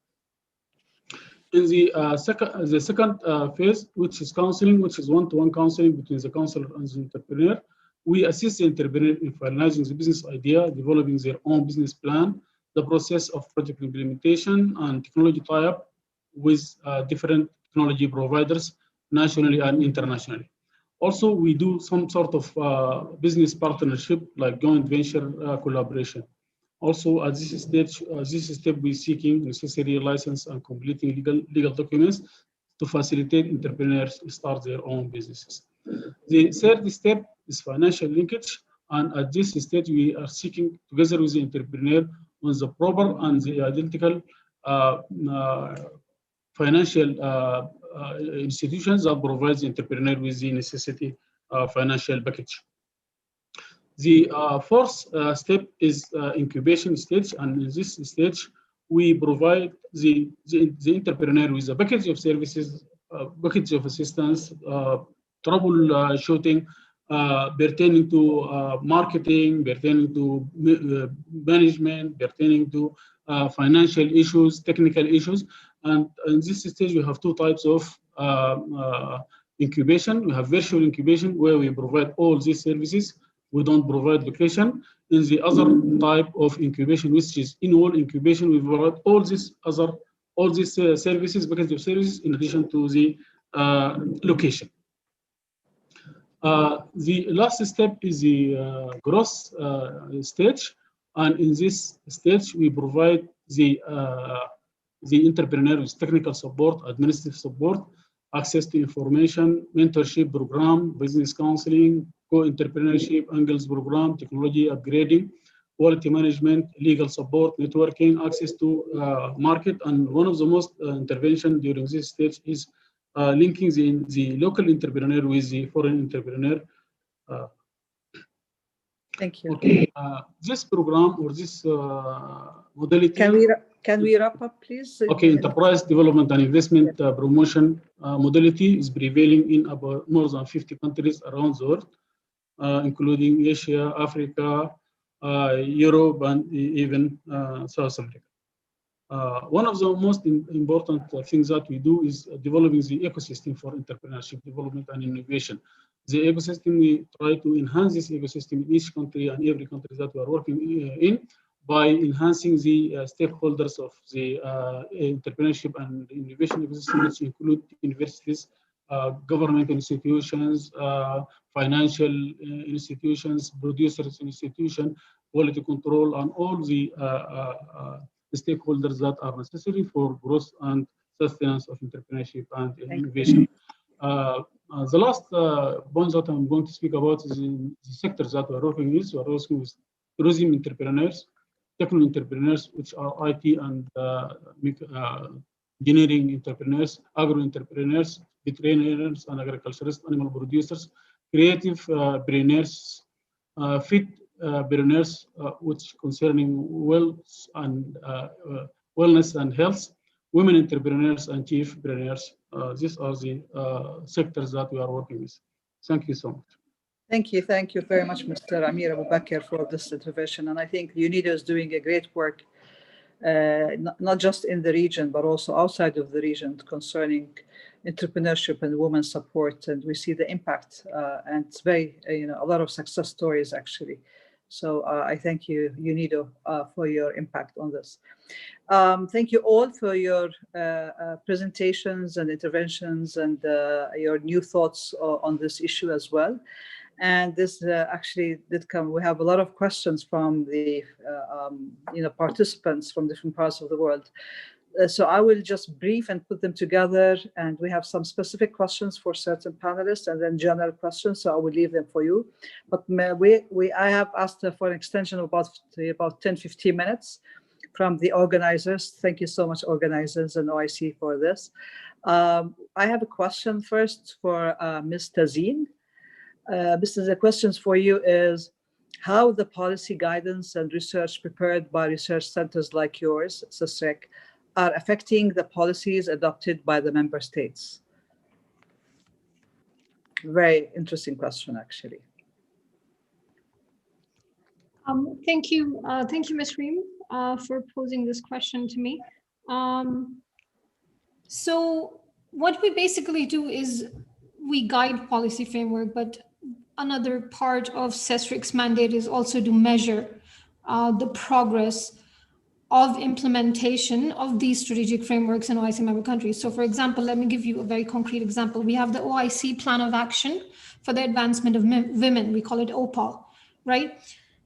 In the second phase, which is counseling, which is one-to-one counseling between the counselor and the entrepreneur, we assist the entrepreneur in finalizing the business idea, developing their own business plan, the process of project implementation, and technology tie-up with different technology providers nationally and internationally. Also, we do some sort of business partnership, like joint venture collaboration. Also, at this step, we're seeking necessary license and completing legal documents to facilitate entrepreneurs to start their own businesses. The third step is financial linkage, and at this stage, we are seeking, together with the entrepreneur, on the proper and the identical financial institutions that provide the entrepreneur with the necessity financial package. The fourth step is incubation stage, and in this stage, we provide the entrepreneur with a package of services, package of assistance, troubleshooting, pertaining to marketing, pertaining to management, pertaining to financial issues, technical issues. And in this stage, we have 2 types of incubation. We have virtual incubation, where we provide all these services. We don't provide location. In the other type of incubation, which is in-wall incubation, we provide all these other all these services, package of services, in addition to the location. The last step is the growth stage, and in this stage we provide the entrepreneur with technical support, administrative support, access to information, mentorship program, business counseling, co-entrepreneurship angles program, technology upgrading, quality management, legal support, networking, access to market, and one of the most intervention during this stage is linking the local entrepreneur with the foreign entrepreneur. Thank you. Okay, this program or this modality. Can we wrap up, please? Okay, enterprise development and investment promotion modality is prevailing in about more than 50 countries around the world, including Asia, Africa, Europe, and even South America. One of the most important things that we do is developing the ecosystem for entrepreneurship development and innovation. The ecosystem, we try to enhance this ecosystem in each country and every country that we are working in by enhancing the stakeholders of the entrepreneurship and innovation ecosystem, which include universities, government institutions, financial institutions, producers institutions, quality control, and all the stakeholders that are necessary for growth and sustenance of entrepreneurship and innovation. The last point that I'm going to speak about is the sectors that we're working with. We're working with tourism entrepreneurs, technical entrepreneurs, which are IT and engineering entrepreneurs, agro entrepreneurs, veterinarians and agriculturists, animal producers, creative entrepreneurs, fit entrepreneurs, which concerning wealth and wellness and health, women entrepreneurs and chief entrepreneurs. These are the sectors that we are working with. Thank you so much. Thank you very much, Mr. Amir Abu Bakr, for this intervention. And I think UNIDO is doing a great work, not just in the region, but also outside of the region concerning entrepreneurship and women's support. And we see the impact, and it's very, a lot of success stories actually. So I thank you, UNIDO, for your impact on this. Thank you all for your presentations and interventions and your new thoughts on this issue as well. And this actually did come. We have a lot of questions from the participants from different parts of the world. So I will just brief and put them together, and we have some specific questions for certain panelists and then general questions, so I will leave them for you. But I have asked for an extension of about 10-15 minutes from the organizers. Thank you so much, organizers and OIC, for this. I have a question first for Ms. Tazeen. The questions for you is how the policy guidance and research prepared by research centers like yours, SESREC, are affecting the policies adopted by the member states? Very interesting question, actually. Thank you, Ms. Reem, for posing this question to me. So what we basically do is we guide policy framework, but another part of SESREC's mandate is also to measure the progress of implementation of these strategic frameworks in OIC member countries. So for example, let me give you a very concrete example. We have the OIC Plan of Action for the Advancement of Women. We call it OPAL, right?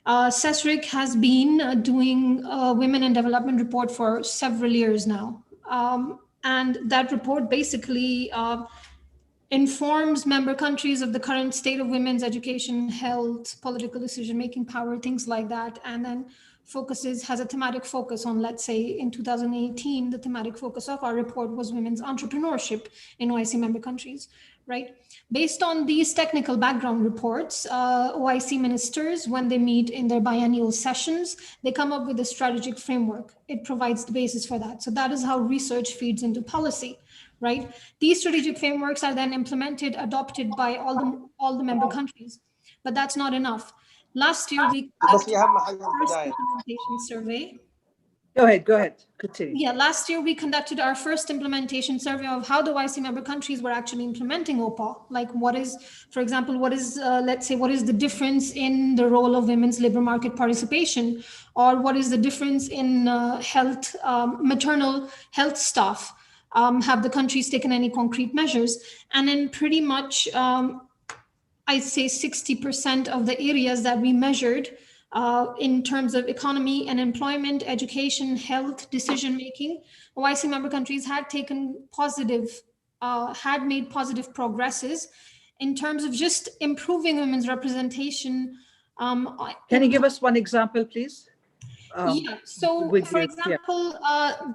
SESREC has been doing a Women in Development report for several years now. And that report basically informs member countries of the current state of women's education, health, political decision-making power, things like that, and then has a thematic focus on, let's say, in 2018, the thematic focus of our report was women's entrepreneurship in OIC member countries, right? Based on these technical background reports, OIC ministers, when they meet in their biennial sessions, they come up with a strategic framework. It provides the basis for that. So that is how research feeds into policy, right? These strategic frameworks are then implemented, adopted by all the member countries, but that's not enough. Last year, we conducted the first implementation survey. Go ahead, continue. Yeah, last year we conducted our first implementation survey of how the OIC member countries were actually implementing OPA. Like what is, for example, let's say, what is the difference in the role of women's labor market participation? Or what is the difference in health, maternal health staff? Have the countries taken any concrete measures? And in pretty much, I'd say 60% of the areas that we measured in terms of economy and employment, education, health, decision-making, OIC member countries had made positive progresses in terms of just improving women's representation. Can you give us one example, please? Yeah, so for example,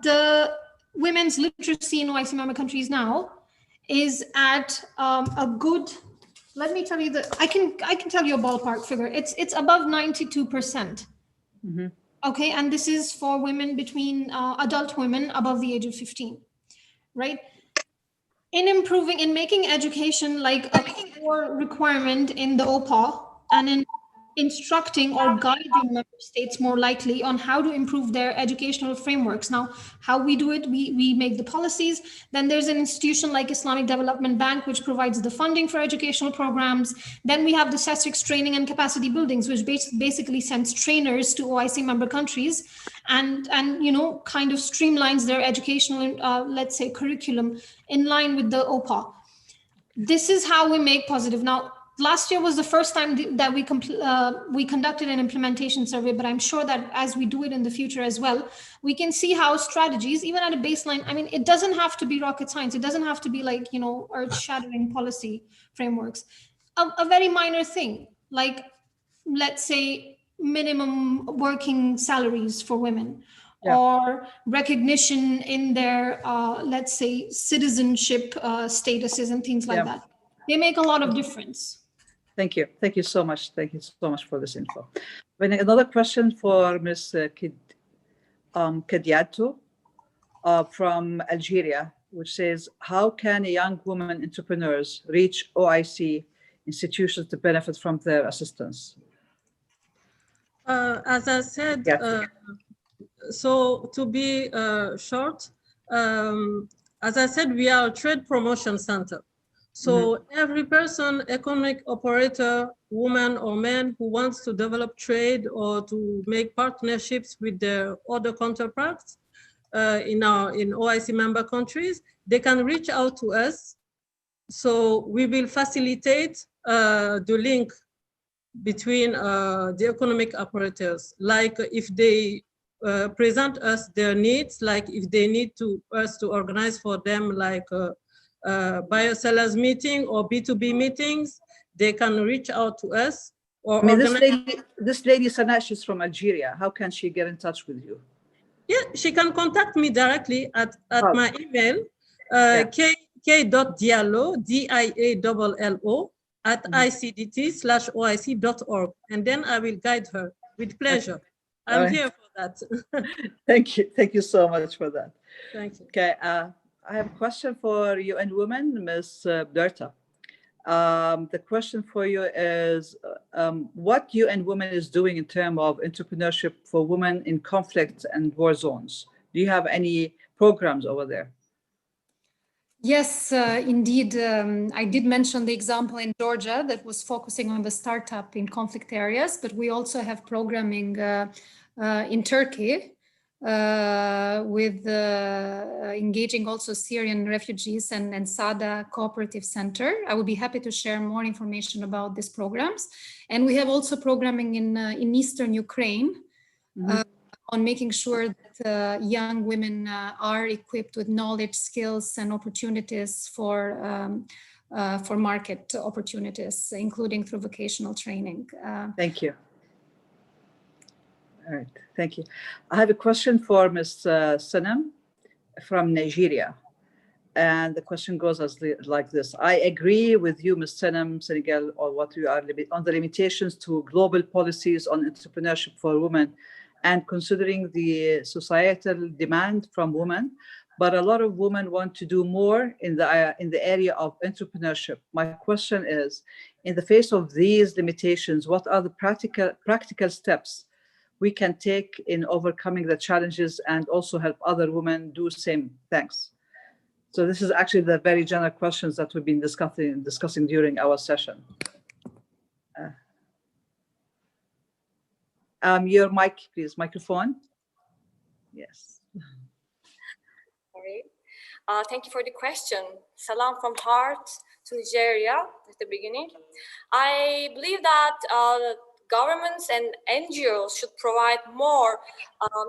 the women's literacy in OIC member countries now is at a good, let me tell you I can tell you a ballpark figure. It's above 92%. Mm-hmm. Okay, and this is for women between adult women above the age of 15, right? In making education like a core requirement in the OPA, and in instructing or guiding member states more likely on how to improve their educational frameworks. Now, how we do it, we make the policies. Then there's an institution like Islamic Development Bank, which provides the funding for educational programs. Then we have the SESRICS training and capacity buildings, which basically sends trainers to OIC member countries and kind of streamlines their educational, let's say, curriculum in line with the OPA. This is how we make positive. Now, last year was the first time that we conducted an implementation survey, but I'm sure that as we do it in the future as well, we can see how strategies, even at a baseline, I mean, it doesn't have to be rocket science. It doesn't have to be like, earth-shattering policy frameworks. A very minor thing, like, let's say, minimum working salaries for women, or recognition in their, let's say, citizenship statuses and things like that. They make a lot of difference. Thank you. Thank you so much. Thank you so much for this info. Another question for Ms. Kadiatou from Algeria, which says, how can young women entrepreneurs reach OIC institutions to benefit from their assistance? As I said, so to be short, as I said, we are a trade promotion center. So every person, economic operator, woman or man who wants to develop trade or to make partnerships with their other counterparts in OIC member countries, they can reach out to us. So we will facilitate the link between the economic operators. Like if they present us their needs, like if they need us to organize for them like buyer sellers meeting or B2B meetings, they can reach out to us. Or this lady Sana, she's from Algeria. How can she get in touch with you? Yeah, she can contact me directly at my email, k.diallo, DIALLO, at icdt/oic.org. And then I will guide her with pleasure. I'm here for that. Thank you. Thank you so much for that. Thank you. Okay. I have a question for UN Women, Ms. Berta. The question for you is what UN Women is doing in terms of entrepreneurship for women in conflict and war zones. Do you have any programs over there? Yes, indeed. I did mention the example in Georgia that was focusing on the startup in conflict areas, but we also have programming in Turkey with engaging also Syrian refugees and SADA Cooperative Center. I would be happy to share more information about these programs. And we have also programming in Eastern Ukraine on making sure that young women are equipped with knowledge, skills, and opportunities for market opportunities, including through vocational training. Thank you. All right, thank you. I have a question for Ms. Sanem from Nigeria. And the question goes like this. I agree with you, Ms. Sanem, Senegal, on what you are on the limitations to global policies on entrepreneurship for women and considering the societal demand from women. But a lot of women want to do more in the area of entrepreneurship. My question is, in the face of these limitations, what are the practical steps we can take in overcoming the challenges and also help other women do same. Thanks. So this is actually the very general questions that we've been discussing during our session. Your mic, please, microphone. Yes. Sorry. Thank you for the question. Salam from heart to Nigeria at the beginning. I believe that governments and NGOs should provide more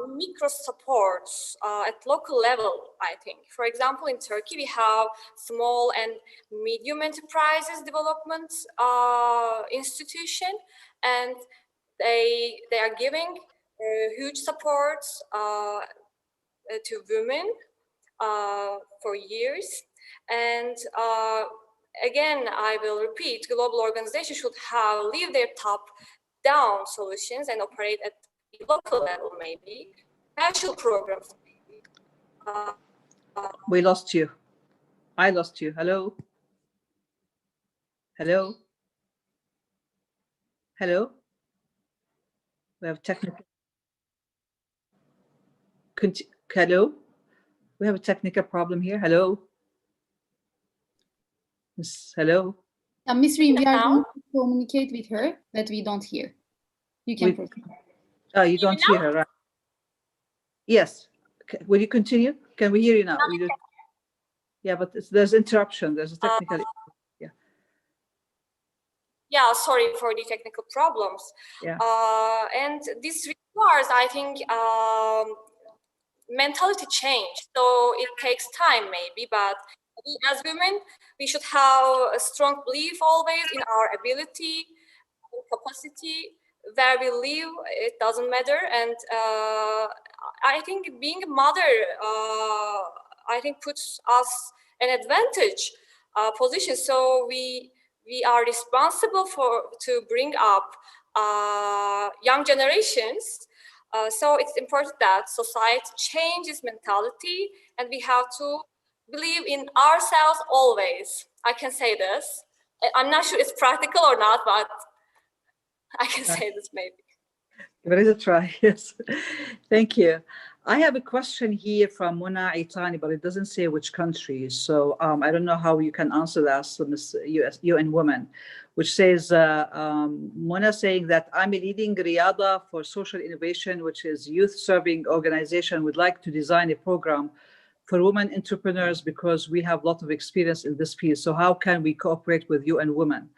micro supports at local level, I think. For example, in Turkey, we have small and medium enterprises development institution, and they are giving huge supports to women for years. And again, I will repeat, global organizations should leave their top-down solutions and operate at the local level, maybe. Special programs, maybe. We lost you. I lost you. Hello? Hello? Hello? We have technical... Hello? We have a technical problem here. Hello? Hello? Miss Reem, we are going to communicate with her, but we don't hear. You can proceed. Oh, you don't hear her, right? Yes. Will you continue? Can we hear you now? Yeah, but there's interruption. There's a technical issue. Yeah, sorry for the technical problems. Yeah. And this requires, I think, mentality change. So it takes time, maybe, but as women, we should have a strong belief always in our ability, capacity. Where we live, it doesn't matter. And I think being a mother, I think puts us an advantage position. So we are responsible to bring up young generations. So it's important that society changes mentality, and we have to believe in ourselves always. I can say this. I'm not sure it's practical or not, but I can say this maybe. Give it a try, yes. Thank you. I have a question here from Mona Itani, but it doesn't say which country. So I don't know how you can answer that, so Ms. UN Women, which says, Mona saying that I'm a leading Riyadh for social innovation, which is youth serving organization, would like to design a program for women entrepreneurs because we have a lot of experience in this field. So how can we cooperate with UN Women?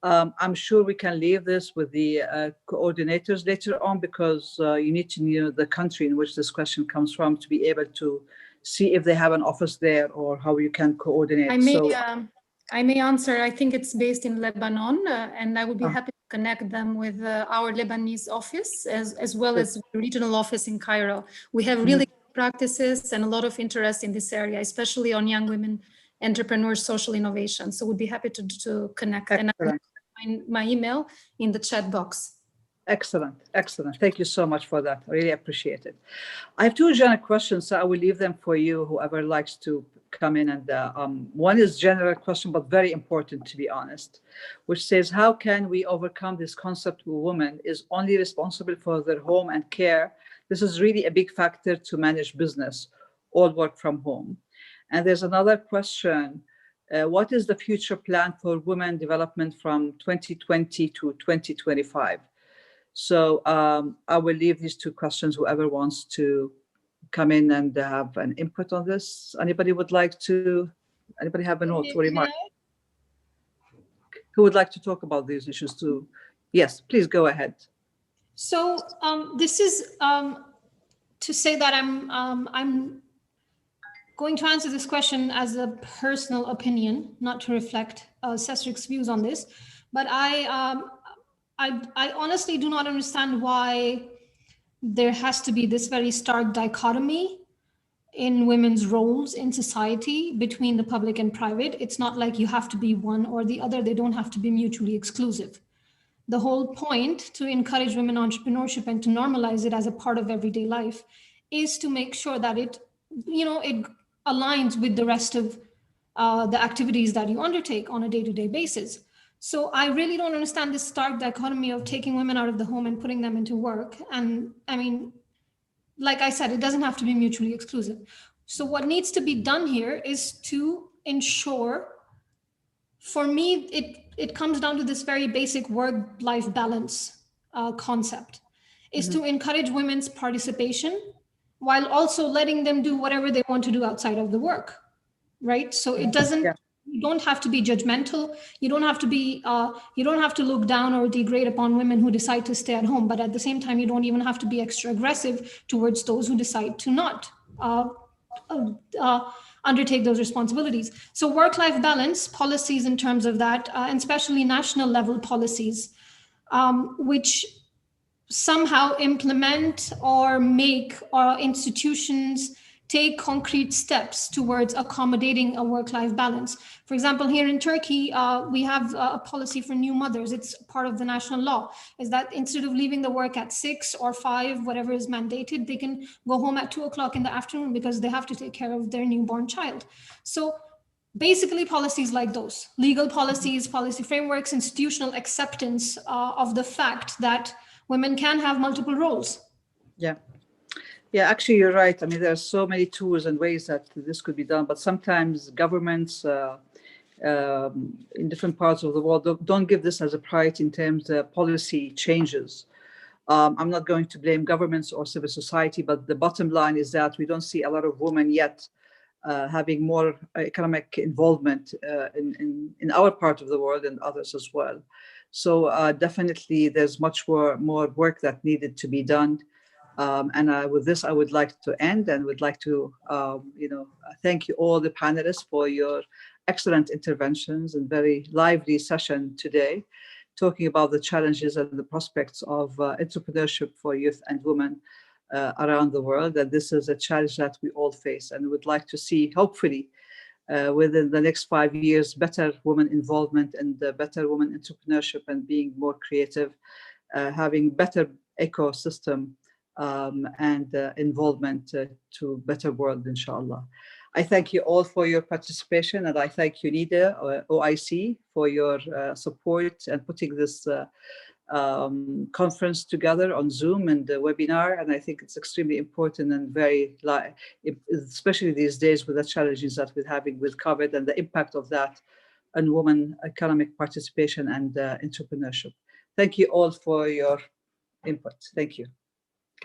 I'm sure we can leave this with the coordinators later on, because you need to know the country in which this question comes from to be able to see if they have an office there or how you can coordinate. I may answer. I think it's based in Lebanon, and I would be happy to connect them with our Lebanese office as well as the regional office in Cairo. We have really good practices and a lot of interest in this area, especially on young women entrepreneurs, social innovation. So we'd be happy to connect. And I will find my email in the chat box. Excellent, excellent. Thank you so much for that. I really appreciate it. I have two general questions, so I will leave them for you, whoever likes to come in. And one is general question, but very important, to be honest, which says, how can we overcome this concept where woman is only responsible for their home and care? This is really a big factor to manage business, all work from home. And there's another question. What is the future plan for women development from 2020 to 2025? So I will leave these two questions, whoever wants to come in and have an input on this. Anybody have a note or remark? Who would like to talk about these issues too? Yes, please go ahead. So this is to say that I'm going to answer this question as a personal opinion, not to reflect CESRIC's views on this, but I honestly do not understand why there has to be this very stark dichotomy in women's roles in society between the public and private. It's not like you have to be one or the other. They don't have to be mutually exclusive. The whole point to encourage women entrepreneurship and to normalize it as a part of everyday life is to make sure that it aligns with the rest of the activities that you undertake on a day-to-day basis. So I really don't understand this stark dichotomy of taking women out of the home and putting them into work. And I mean, like I said, it doesn't have to be mutually exclusive. So what needs to be done here is to ensure, for me, it comes down to this very basic work-life balance concept, is to encourage women's participation while also letting them do whatever they want to do outside of the work, right? So it doesn't, you don't have to be judgmental. You don't have to be, you don't have to look down or degrade upon women who decide to stay at home. But at the same time, you don't even have to be extra aggressive towards those who decide to not undertake those responsibilities. So work-life balance policies in terms of that, and especially national level policies, which somehow implement or make our institutions take concrete steps towards accommodating a work-life balance. For example, here in Turkey, we have a policy for new mothers. It's part of the national law, is that instead of leaving the work at 6 or 5, whatever is mandated, they can go home at 2 o'clock in the afternoon because they have to take care of their newborn child. So basically policies like those, legal policies, policy frameworks, institutional acceptance of the fact that women can have multiple roles. Yeah, actually, you're right. I mean, there are so many tools and ways that this could be done, but sometimes governments in different parts of the world don't give this as a priority in terms of policy changes. I'm not going to blame governments or civil society, but the bottom line is that we don't see a lot of women yet having more economic involvement in our part of the world and others as well. So definitely there's much more work that needed to be done. And with this, I would like to end and would like to, thank you all the panelists for your excellent interventions and very lively session today, talking about the challenges and the prospects of entrepreneurship for youth and women around the world. And this is a challenge that we all face, and would like to see, hopefully, within the next 5 years, better women involvement and better women entrepreneurship and being more creative, having better ecosystem and involvement to better world, inshallah. I thank you all for your participation, and I thank you, NIDA, OIC, for your support and putting this conference together on Zoom and the webinar. And I think it's extremely important and very, especially these days with the challenges that we're having with COVID and the impact of that on women economic participation and entrepreneurship. Thank you all for your input. Thank you.